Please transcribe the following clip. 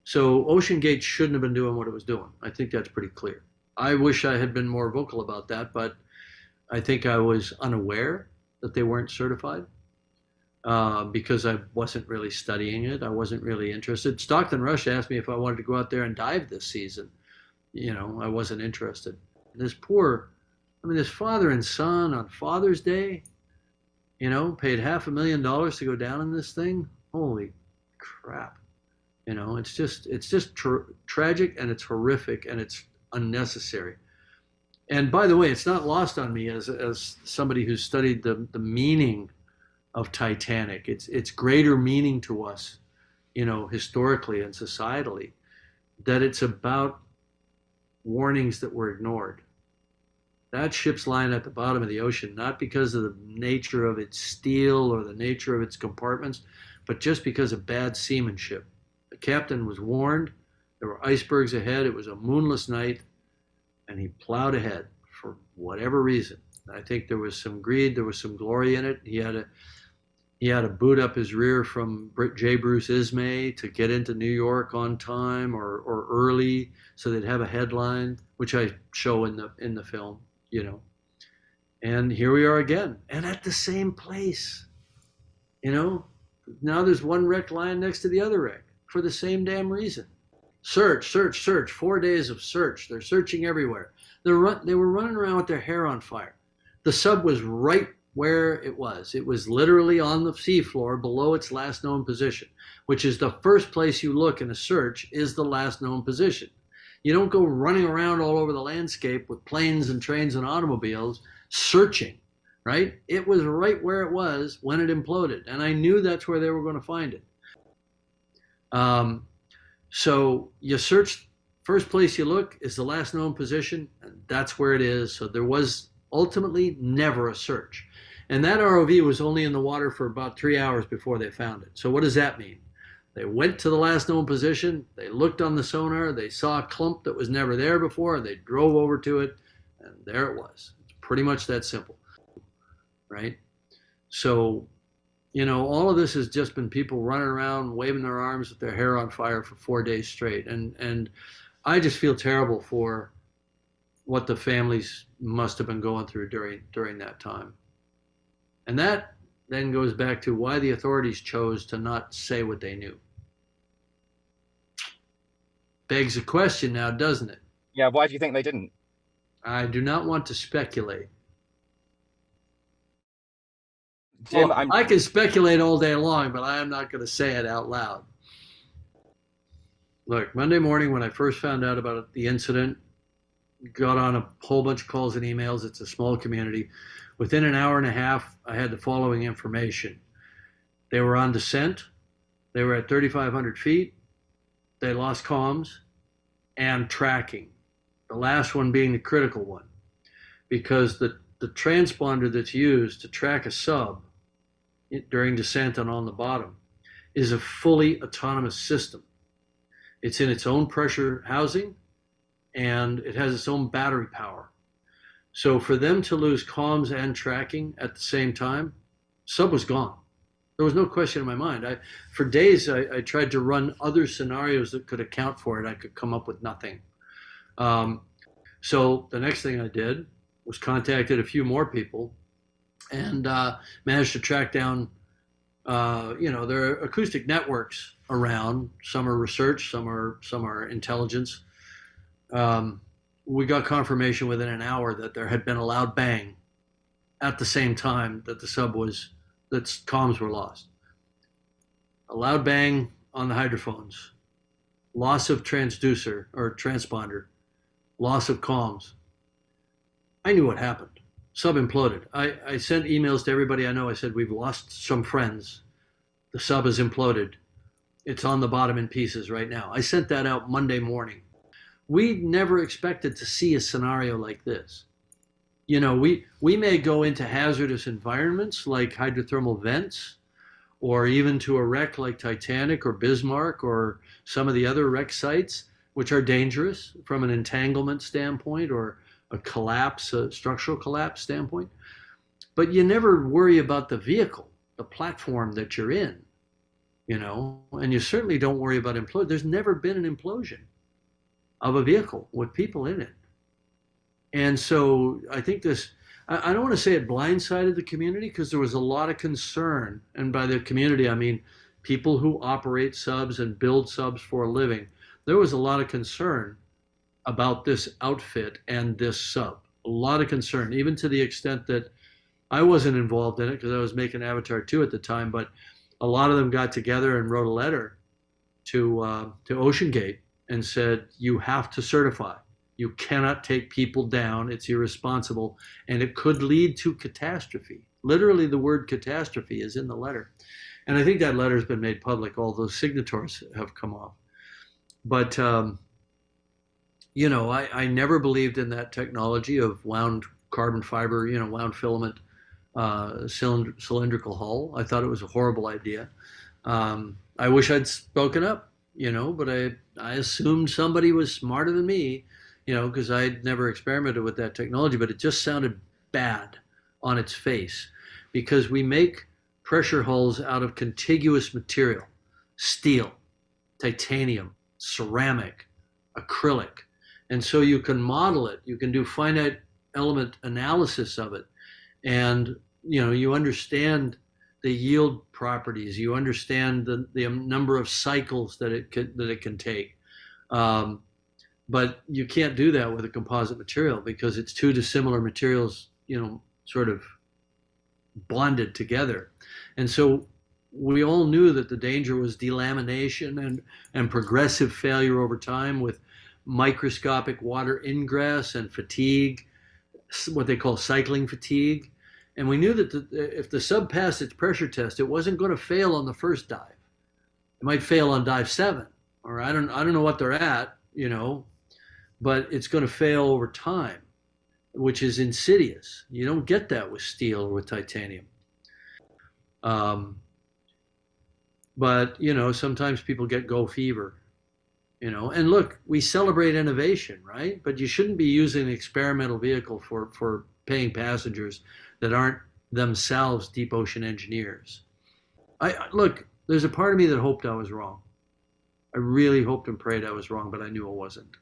So OceanGate shouldn't have been doing what it was doing. I think that's pretty clear. I wish I had been more vocal about that, but I think I was unaware that they weren't certified because I wasn't really studying it. I wasn't really interested. Stockton Rush asked me if I wanted to go out there and dive this season. I wasn't interested. This poor, I mean, this father and son on Father's Day, paid $500,000 to go down in this thing. Holy crap. It's just tragic, and it's horrific, and it's unnecessary. And by the way, it's not lost on me as somebody who's studied the meaning of Titanic. It's greater meaning to us, historically and societally, that it's about warnings that were ignored. That ship's lying at the bottom of the ocean, not because of the nature of its steel or the nature of its compartments, but just because of bad seamanship. The captain was warned. There were icebergs ahead. It was a moonless night, and he plowed ahead for whatever reason. I think there was some greed. There was some glory in it. He had to boot up his rear from J. Bruce Ismay to get into New York on time or early, so they'd have a headline, which I show in the film. And here we are again, and at the same place. You know, now there's one wreck lying next to the other wreck for the same damn reason. Search, search, search. 4 days of search. They're searching everywhere. They were running around with their hair on fire. The sub was right where it was. It was literally on the seafloor below its last known position, which is the first place you look in a search, is the last known position. You don't go running around all over the landscape with planes and trains and automobiles searching, right? It was right where it was when it imploded, and I knew that's where they were going to find it. So you search, first place you look is the last known position, and that's where it is. So there was ultimately never a search. And that ROV was only in the water for about 3 hours before they found it. So what does that mean? They went to the last known position, they looked on the sonar, they saw a clump that was never there before, they drove over to it, and there it was. It's pretty much that simple, right? So, all of this has just been people running around, waving their arms with their hair on fire for 4 days straight. And I just feel terrible for what the families must have been going through during that time. And that then goes back to why the authorities chose to not say what they knew. Begs a question now, doesn't it? Yeah, why do you think they didn't? I do not want to speculate. Jim, Well, I'm I can speculate all day long, but I am not going to say it out loud. Look, Monday morning when I first found out about the incident, got on a whole bunch of calls and emails. It's a small community. Within an hour and a half, I had the following information. They were on descent. They were at 3,500 feet. They lost comms and tracking. The last one being the critical one, because the transponder that's used to track a sub during descent and on the bottom is a fully autonomous system. It's in its own pressure housing, and it has its own battery power. So for them to lose comms and tracking at the same time, sub was gone. There was no question in my mind. For days, I tried to run other scenarios that could account for it. I could come up with nothing. So the next thing I did was contacted a few more people and managed to track down, there are acoustic networks around. Some are research, some are intelligence. We got confirmation within an hour that there had been a loud bang at the same time that that comms were lost. A loud bang on the hydrophones, loss of transducer or transponder, loss of comms. I knew what happened. Sub imploded. I sent emails to everybody I know. I said, we've lost some friends. The sub has imploded. It's on the bottom in pieces right now. I sent that out Monday morning. We never expected to see a scenario like this. We may go into hazardous environments like hydrothermal vents, or even to a wreck like Titanic or Bismarck or some of the other wreck sites, which are dangerous from an entanglement standpoint or a structural collapse standpoint. But you never worry about the vehicle, the platform that you're in. and you certainly don't worry about implosion. There's never been an implosion of a vehicle with people in it. And so I think I don't want to say it blindsided the community because there was a lot of concern. And by the community, I mean people who operate subs and build subs for a living. There was a lot of concern about this outfit and this sub. A lot of concern, even to the extent that I wasn't involved in it because I was making Avatar 2 at the time, but a lot of them got together and wrote a letter to OceanGate and said, you have to certify. You cannot take people down. It's irresponsible. And it could lead to catastrophe. Literally, the word catastrophe is in the letter. And I think that letter has been made public. All those signatories have come off. But, I never believed in that technology of wound carbon fiber, wound filament cylindrical hull. I thought it was a horrible idea. I wish I'd spoken up, but I assumed somebody was smarter than me, because I'd never experimented with that technology, but it just sounded bad on its face because we make pressure hulls out of contiguous material: steel, titanium, ceramic, acrylic. And so you can model it, you can do finite element analysis of it, and you understand the yield properties, you understand the number of cycles that it can take. But you can't do that with a composite material because it's two dissimilar materials, sort of bonded together. And so we all knew that the danger was delamination and progressive failure over time with microscopic water ingress and fatigue, what they call cycling fatigue. And we knew that if the sub passed its pressure test, it wasn't going to fail on the first dive. It might fail on dive 7, or I don't know what they're at, but it's going to fail over time, which is insidious. You don't get that with steel or with titanium. But sometimes people get go fever, and look, we celebrate innovation, right? But you shouldn't be using an experimental vehicle for paying passengers that aren't themselves deep ocean engineers. Look, there's a part of me that hoped I was wrong. I really hoped and prayed I was wrong, but I knew I wasn't.